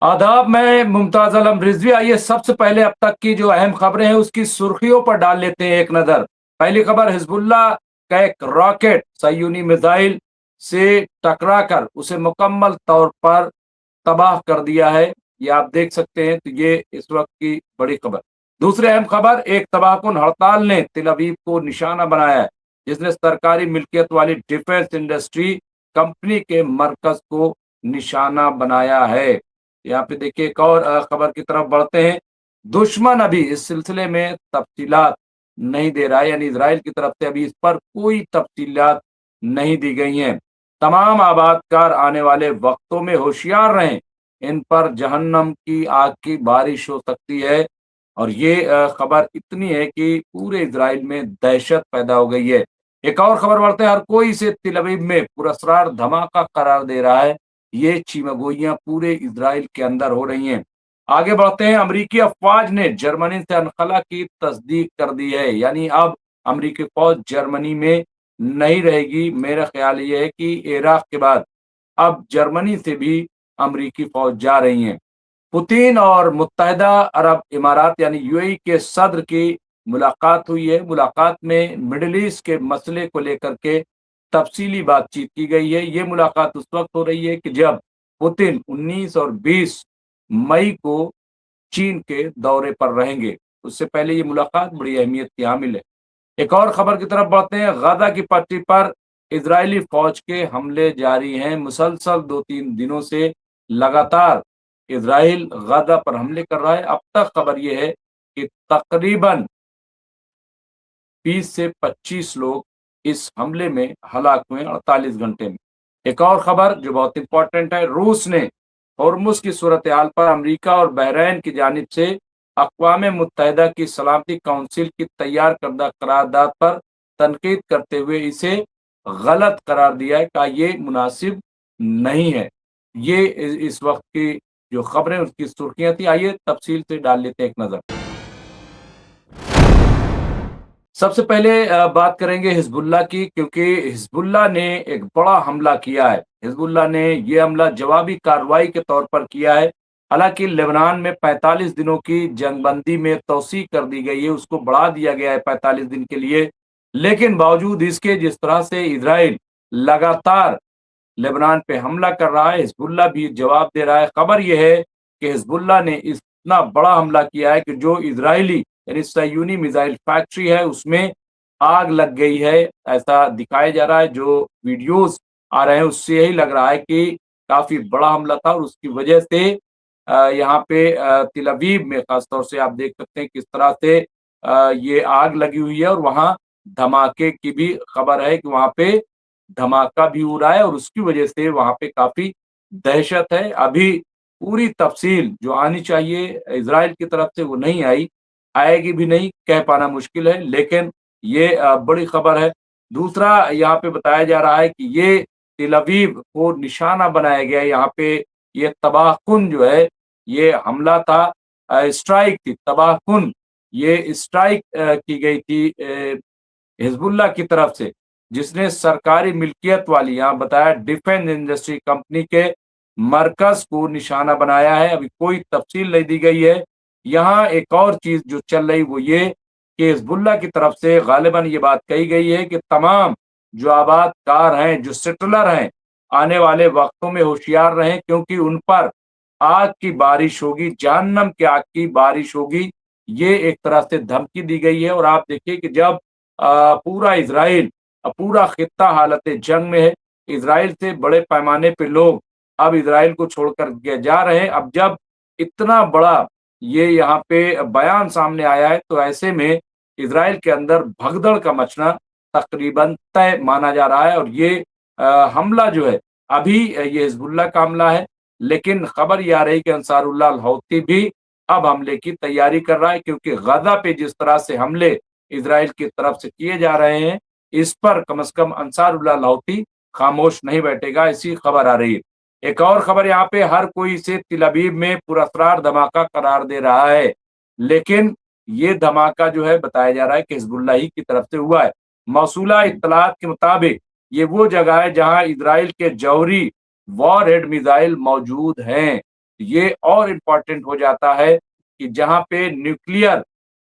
आदाब, मैं मुमताज अलम रिजवी। आइए सबसे पहले अब तक की जो अहम खबरें हैं उसकी सुर्खियों पर डाल लेते हैं एक नजर। पहली खबर, हिजबुल्लाह का एक रॉकेट सयूनी मिसाइल से टकराकर उसे मुकम्मल तौर पर तबाह कर दिया है। ये आप देख सकते हैं, तो ये इस वक्त की बड़ी खबर। दूसरी अहम खबर, एक तबाहकुन हड़ताल ने तिल अवीव को निशाना बनाया है, जिसने सरकारी मिल्कियत वाली डिफेंस इंडस्ट्री कंपनी के मरकज को निशाना बनाया है। यहाँ पे देखिए एक और खबर की तरफ बढ़ते हैं। दुश्मन अभी इस सिलसिले में तफसीलात नहीं दे रहा है, यानी इजराइल की तरफ से अभी इस पर कोई तफसीलात नहीं दी गई हैं। तमाम आबादकार आने वाले वक्तों में होशियार रहें, इन पर जहन्नम की आग की बारिश हो सकती है। और ये खबर इतनी है कि पूरे इजराइल में दहशत पैदा हो गई है। एक और खबर बढ़ते हैं, हर कोई इसे तिल अवीव में पुरस्कार धमाका करार दे रहा है। ये चीमगोइयां पूरे इजराइल के अंदर हो रही हैं। आगे बढ़ते हैं, अमरीकी अफवाज ने जर्मनी से अनखला की तस्दीक कर दी है, यानी अब अमरीकी फौज जर्मनी में नहीं रहेगी। मेरा ख्याल ये है कि इराक के बाद अब जर्मनी से भी अमरीकी फौज जा रही है। पुतिन और मुत्तहदा अरब इमारात यानी यूएई के सदर की मुलाकात हुई है। मुलाकात में मिडिल ईस्ट के मसले को लेकर के तफसीली बातचीत की गई है। ये मुलाकात उस वक्त हो रही है कि जब पुतिन 19 और 20 मई को चीन के दौरे पर रहेंगे। उससे पहले ये मुलाकात बड़ी अहमियत की हामिल है। एक और खबर की तरफ बढ़ते हैं, गाजा की पट्टी पर इजरायली फौज के हमले जारी हैं। मुसलसल 2-3 दिनों से लगातार इजराइल गाजा पर हमले कर रहा है। अब तक खबर यह है कि तकरीबन 20 से 25 लोग इस हमले में हलाक हुए 48 घंटे में। एक और खबर जो बहुत इंपॉर्टेंट है, रूस ने होर्मुज की सूरत हाल पर अमेरिका और बहरीन की जानिब से अक़वाम मुत्तहिदा की सलामती काउंसिल की तैयार करदा करारदाद पर तनकीद करते हुए इसे गलत करार दिया है, कहा ये मुनासिब नहीं है। ये इस वक्त की जो खबरें उसकी सुर्खियां थी। आइए तफसील से डाल लेते हैं एक नजर। सबसे पहले बात करेंगे हिजबुल्लाह की, क्योंकि हिजबुल्लाह ने एक बड़ा हमला किया है। हिजबुल्लाह ने यह हमला जवाबी कार्रवाई के तौर पर किया है। हालांकि लेबनान में 45 दिनों की जंगबंदी में तौसीक कर दी गई है, उसको बढ़ा दिया गया है 45 दिन के लिए। लेकिन बावजूद इसके जिस तरह से इजराइल लगातार लेबनान पे हमला कर रहा है, हिजबुल्लाह भी जवाब दे रहा है। खबर यह है कि हिजबुल्लाह ने इतना बड़ा हमला किया है कि जो इजरायली यानी सयूनी मिसाइल फैक्ट्री है उसमें आग लग गई है, ऐसा दिखाया जा रहा है। जो वीडियोस आ रहे हैं उससे यही लग रहा है कि काफी बड़ा हमला था और उसकी वजह से यहाँ पे तिल अवीव में खासतौर से आप देख सकते हैं किस तरह से ये आग लगी हुई है। और वहाँ धमाके की भी खबर है कि वहाँ पे धमाका भी हो रहा है और उसकी वजह से वहाँ पे काफी दहशत है। अभी पूरी तफसील जो आनी चाहिए इजराइल की तरफ से वो नहीं आई, आएगी भी नहीं, कह पाना मुश्किल है, लेकिन ये बड़ी खबर है। दूसरा यहाँ पे बताया जा रहा है कि ये तेल अवीव को निशाना बनाया गया है। यहाँ पे ये तबाहकुन जो है ये हमला था, स्ट्राइक थी तबाहकुन। ये स्ट्राइक की गई थी हिजबुल्लाह की तरफ से, जिसने सरकारी मिल्कियत वाली यहाँ बताया डिफेंस इंडस्ट्री कंपनी के मरकज को निशाना बनाया है। अभी कोई तफसील नहीं दी गई है। यहाँ एक और चीज जो चल रही वो ये कि हिजबुल्लाह की तरफ से गालिबन ये बात कही गई है कि तमाम जो आबादकार हैं, जो सेटलर हैं, आने वाले वक्तों में होशियार रहें, क्योंकि उन पर आग की बारिश होगी, जहन्नम की आग की बारिश होगी। ये एक तरह से धमकी दी गई है। और आप देखिए कि जब पूरा इजराइल, पूरा खित्ता हालत जंग में है, इजराइल से बड़े पैमाने पे लोग अब इजराइल को छोड़कर जा रहे हैं। अब जब इतना बड़ा ये यहाँ पे बयान सामने आया है, तो ऐसे में इजराइल के अंदर भगदड़ का मचना तकरीबन तय माना जा रहा है। और ये हमला जो है अभी ये हिजबुल्लाह का हमला है, लेकिन खबर ये आ रही कि अंसारुल्लाह हौती भी अब हमले की तैयारी कर रहा है, क्योंकि गजा पे जिस तरह से हमले इजराइल की तरफ से किए जा रहे हैं, इस पर कम से कम अंसारुल्लाह हौती खामोश नहीं बैठेगा, ऐसी खबर आ रही है। एक और खबर यहाँ पे, हर कोई इसे तिल अवीव में पुरस्कार धमाका करार दे रहा है, लेकिन ये धमाका जो है बताया जा रहा है कि हिजबुल्लाह ही की तरफ से हुआ है। मौसूला इत्तलात के मुताबिक ये वो जगह है जहां इजराइल के जौहरी वॉरहेड मिसाइल मौजूद हैं। یہ اور امپورٹنٹ ہو جاتا ہے کہ جہاں پہ نیوکلیئر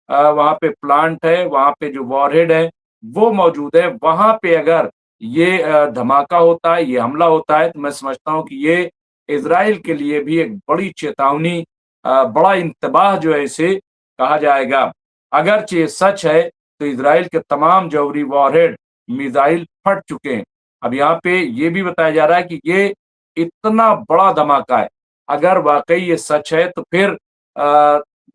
وہاں پہ پلانٹ ہے، وہاں پہ جو وار ہیڈ ہے وہ موجود ہے، وہاں پہ اگر یہ دھماکہ ہوتا ہے، یہ حملہ ہوتا ہے، تو میں سمجھتا ہوں کہ یہ اسرائیل کے لیے بھی ایک بڑی چیتاونی، بڑا انتباہ جو ہے اسے کہا جائے گا۔ اگرچہ یہ سچ ہے تو اسرائیل کے تمام جوہری وار ہیڈ میزائل پھٹ چکے ہیں۔ اب یہاں پہ یہ بھی بتایا جا رہا ہے کہ یہ اتنا بڑا دھماکہ ہے، اگر واقعی یہ سچ ہے تو پھر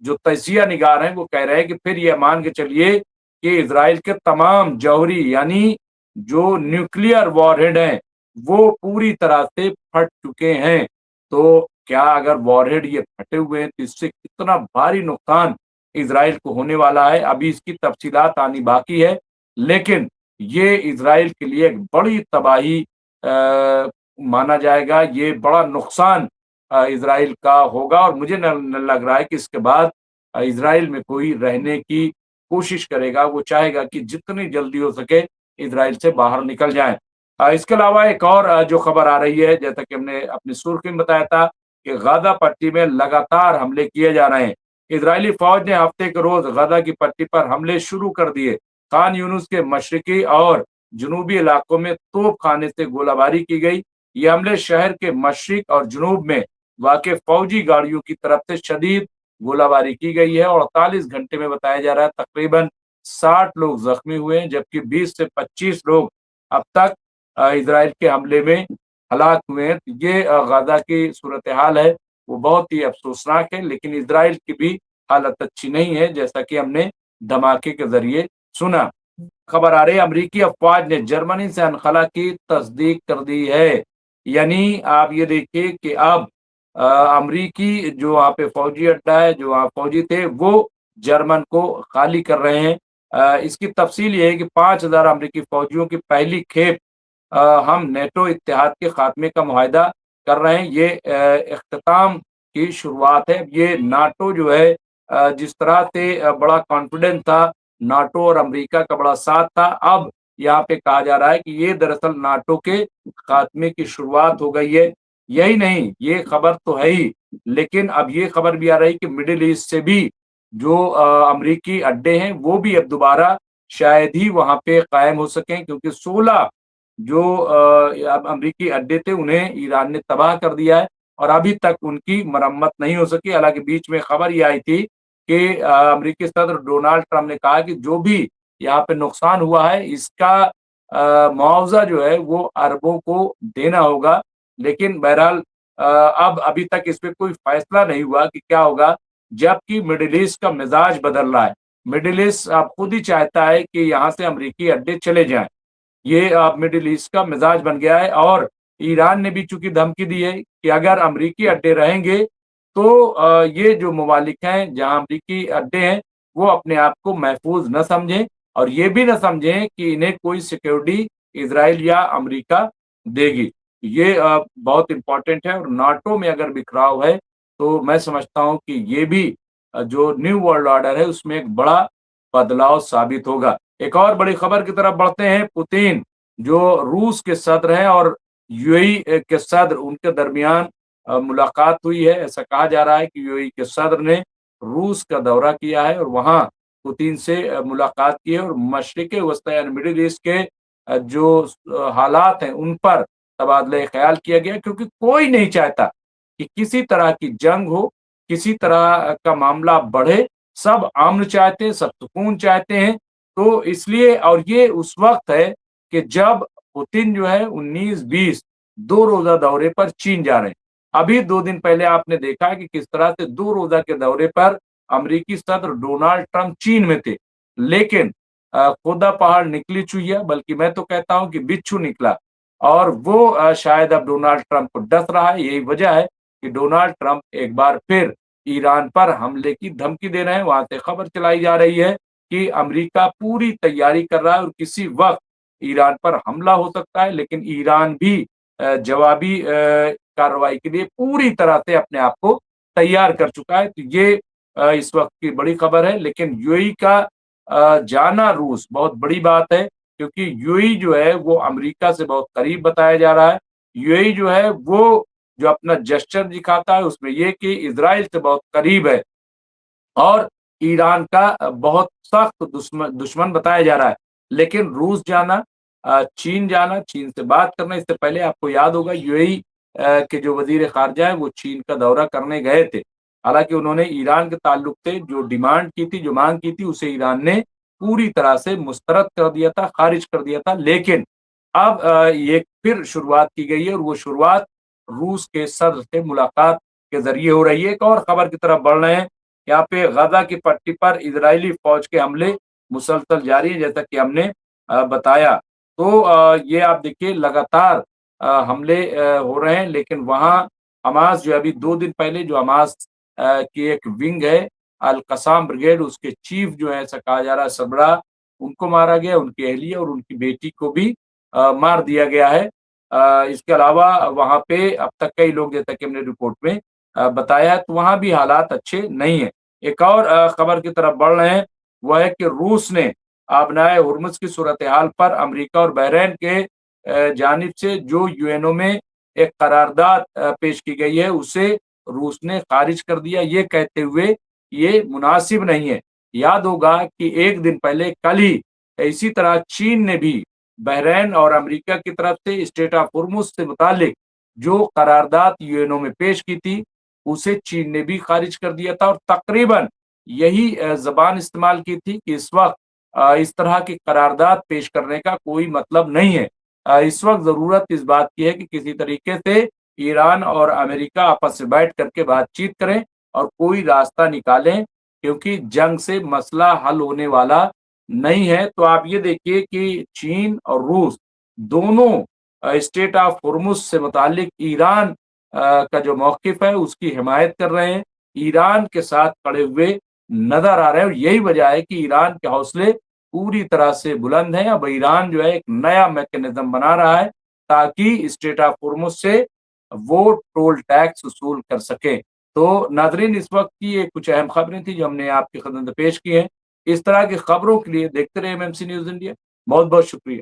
جو تجزیہ نگار ہیں وہ کہہ رہے ہیں کہ پھر یہ مان کے چلیے کہ اسرائیل کے تمام جوہری یعنی جو نیوکلیئر وار ہیڈ ہیں وہ پوری طرح سے پھٹ چکے ہیں۔ تو کیا اگر وار ہیڈ یہ پھٹے ہوئے ہیں تو اس سے کتنا بھاری نقصان اسرائیل کو ہونے والا ہے، ابھی اس کی تفصیلات آنی باقی ہے، لیکن یہ اسرائیل کے لیے ایک بڑی تباہی مانا جائے گا، یہ بڑا نقصان اسرائیل کا ہوگا، اور مجھے نہ لگ رہا ہے کہ اس کے بعد اسرائیل میں کوئی رہنے کی کوشش کرے گا، وہ چاہے گا کہ جتنی جلدی ہو سکے اسرائیل سے باہر نکل جائیں۔ اس کے علاوہ ایک اور جو خبر آ رہی ہے، جیسا کہ ہم نے اپنی سرخی میں بتایا تھا کہ غزہ پٹی میں لگاتار حملے کیے جا رہے ہیں۔ اسرائیلی فوج نے ہفتے کے روز غزہ کی پٹی پر حملے شروع کر دیے۔ خان یونس کے مشرقی اور جنوبی علاقوں میں توپ خانے سے گولہ باری کی گئی۔ یہ حملے شہر کے مشرق اور جنوب میں واقع فوجی گاڑیوں کی طرف سے شدید گولہ باری کی گئی ہے، اور 48 گھنٹے میں بتایا جا رہا ہے تقریباً 60 لوگ زخمی ہوئے ہیں، جبکہ 20 سے 25 لوگ اب تک اسرائیل کے حملے میں ہلاک ہوئے ہیں۔ یہ غزہ کی صورتحال ہے وہ بہت ہی افسوسناک ہے، لیکن اسرائیل کی بھی حالت اچھی نہیں ہے، جیسا کہ ہم نے دھماکے کے ذریعے سنا۔ خبر آ رہی ہے امریکی افواج نے جرمنی سے انخلا کی تصدیق کر دی ہے، یعنی آپ یہ دیکھیے کہ اب امریکی جو وہاں پہ فوجی اڈا ہے، جو وہاں فوجی تھے، وہ جرمن کو خالی کر رہے ہیں۔ اس کی تفصیل یہ ہے کہ 5000 امریکی فوجیوں کی پہلی کھیپ ہم نیٹو اتحاد کے خاتمے کا معاہدہ کر رہے ہیں، یہ اختتام کی شروعات ہے۔ یہ ناٹو جو ہے جس طرح سے بڑا کانفیڈنس تھا، ناٹو اور امریکہ کا بڑا ساتھ تھا، اب یہاں پہ کہا جا رہا ہے کہ یہ دراصل ناٹو کے خاتمے کی شروعات ہو گئی ہے۔ یہی نہیں، یہ خبر تو ہے ہی، لیکن اب یہ خبر بھی آ رہی کہ مڈل ایسٹ سے بھی جو امریکی اڈے ہیں وہ بھی اب دوبارہ شاید ہی وہاں پہ قائم ہو سکیں، کیونکہ 16 جو امریکی اڈے تھے انہیں ایران نے تباہ کر دیا ہے، اور ابھی تک ان کی مرمت نہیں ہو سکی۔ حالانکہ بیچ میں خبر یہ آئی تھی کہ امریکی صدر ڈونالڈ ٹرمپ نے کہا کہ جو بھی یہاں پہ نقصان ہوا ہے اس کا معاوضہ جو ہے وہ عربوں کو دینا ہوگا، لیکن بہرحال اب ابھی تک اس پہ کوئی فیصلہ نہیں ہوا کہ کیا ہوگا، جبکہ مڈل ایسٹ کا مزاج بدل رہا ہے۔ مڈل ایسٹ اب خود ہی چاہتا ہے کہ یہاں سے امریکی اڈے چلے جائیں، یہ اب مڈل ایسٹ کا مزاج بن گیا ہے، اور ایران نے بھی چونکہ دھمکی دی ہے کہ اگر امریکی اڈے رہیں گے تو یہ جو ممالک ہیں جہاں امریکی اڈے ہیں وہ اپنے آپ کو محفوظ نہ سمجھیں، اور یہ بھی نہ سمجھیں کہ انہیں کوئی سیکیورٹی اسرائیل یا امریکہ دے گی۔ یہ بہت امپورٹنٹ ہے، اور ناٹو میں اگر بکھراؤ ہے تو میں سمجھتا ہوں کہ یہ بھی جو نیو ورلڈ آرڈر ہے اس میں ایک بڑا بدلاؤ ثابت ہوگا۔ ایک اور بڑی خبر کی طرف بڑھتے ہیں۔ پوتین جو روس کے صدر ہیں اور یو اے کے صدر، ان کے درمیان ملاقات ہوئی ہے۔ ایسا کہا جا رہا ہے کہ یو اے کے صدر نے روس کا دورہ کیا ہے اور وہاں پوتین سے ملاقات کی ہے، اور مشرق وسطی یعنی مڈل ایسٹ کے جو حالات ہیں ان پر تبادلہ خیال کیا گیا، کیونکہ کوئی نہیں چاہتا کہ کسی طرح کی جنگ ہو، کسی طرح کا معاملہ بڑھے، سب امن چاہتے ہیں، سب سکون چاہتے ہیں۔ تو اس لیے، اور یہ اس وقت ہے کہ جب پوتین جو ہے 19-20 دو روزہ دورے پر چین جا رہے ہیں۔ ابھی 2 دن پہلے آپ نے دیکھا کہ کس طرح سے 2 روزہ کے دورے پر امریکی صدر ڈونالڈ ٹرمپ چین میں تھے، لیکن خدا پہاڑ نکلی چوہیا، بلکہ میں تو کہتا ہوں کہ بچھو نکلا، اور وہ شاید اب ڈونالڈ ٹرمپ کو ڈس رہا ہے۔ یہی وجہ ہے کہ ڈونالڈ ٹرمپ ایک بار پھر ایران پر حملے کی دھمکی دے رہے ہیں۔ وہاں سے خبر چلائی جا رہی ہے کہ امریکہ پوری تیاری کر رہا ہے اور کسی وقت ایران پر حملہ ہو سکتا ہے، لیکن ایران بھی جوابی کارروائی کے لیے پوری طرح سے اپنے آپ کو تیار کر چکا ہے۔ تو یہ اس وقت کی بڑی خبر ہے، لیکن یو اے کا جانا روس بہت بڑی بات ہے، کیونکہ یو اے جو ہے وہ امریکہ سے بہت قریب بتایا جا رہا ہے۔ یو اے جو ہے وہ जो अपना जेस्चर दिखाता है उसमें ये कि इज़राइल से बहुत करीब है और ईरान का बहुत सख्त दुश्मन बताया जा रहा है। लेकिन रूस जाना, चीन जाना, चीन से बात करना, इससे पहले आपको याद होगा यूएई के जो वज़ीर ख़ारिजा है वो चीन का दौरा करने गए थे। हालाँकि उन्होंने ईरान के ताल्लुक से जो डिमांड की थी, जो माँग की थी, उसे ईरान ने पूरी तरह से मुस्तरद कर दिया था, ख़ारिज कर दिया था। लेकिन अब ये फिर शुरुआत की गई है और वो शुरुआत रूस के सदर से मुलाकात के ज़रिए हो रही है। एक और ख़बर की तरफ बढ़ रहे हैं। यहाँ पे गजा की पट्टी पर इजरायली फौज के हमले मुसलसल जारी है, जैसा कि हमने बताया। तो ये आप देखिए लगातार हमले हो रहे हैं, लेकिन वहाँ हमास जो है अभी 2 दिन पहले जो हमास की एक विंग है अल कसाम ब्रिगेड, उसके चीफ जो है ऐसा कहा जा रहा है सरबराह, उनको मारा गया, उनकी अहलिया और उनकी बेटी को भी मार दिया गया है। इसके अलावा वहाँ पे अब तक कई लोग, जैसा कि हमने रिपोर्ट में बताया है, तो वहाँ भी हालात अच्छे नहीं है। एक और खबर की तरफ बढ़ रहे हैं, वो है कि रूस ने आबनाए हुर्मुज़ की सूरत-ए-हाल पर अमेरिका और बहरीन के जानिब से जो यूएनओ में एक करारदाद पेश की गई है, उसे रूस ने खारिज कर दिया, ये कहते हुए ये मुनासिब नहीं है। याद होगा कि 1 दिन पहले कल ही इसी तरह चीन ने भी बहरीन और अमेरिका की तरफ से स्टेट ऑफ हुर्मुज़ से मुतालिक जो करारदाद यूएनओ में पेश की थी, उसे चीन ने भी खारिज कर दिया था और तकरीबन यही ज़बान इस्तेमाल की थी कि इस वक़्त इस तरह की करारदाद पेश करने का कोई मतलब नहीं है। इस वक़्त ज़रूरत इस बात की है कि किसी तरीके से ईरान और अमेरिका आपस में बैठ कर के बातचीत करें और कोई रास्ता निकालें, क्योंकि जंग से मसला हल होने वाला नहीं है। तो आप ये देखिए कि चीन और रूस दोनों स्टेट ऑफ हुर्मुज़ से मुतालिक ईरान का जो मौक़िफ़ है उसकी हिमायत कर रहे हैं, ईरान के साथ खड़े हुए नज़र आ रहे हैं और यही वजह है कि ईरान के हौसले पूरी तरह से बुलंद हैं। अब ईरान जो है एक नया मैकेनिज़्म बना रहा है ताकि स्टेट ऑफ हुर्मुज़ से वो टोल टैक्स वसूल कर सके। तो नाज़रीन, इस वक़्त की ये कुछ अहम खबरें थी जो हमने आपकी खिदमत में पेश की हैं। इस तरह की खबरों के लिए देखते रहिए एमएमसी न्यूज़ इंडिया। बहुत-बहुत शुक्रिया।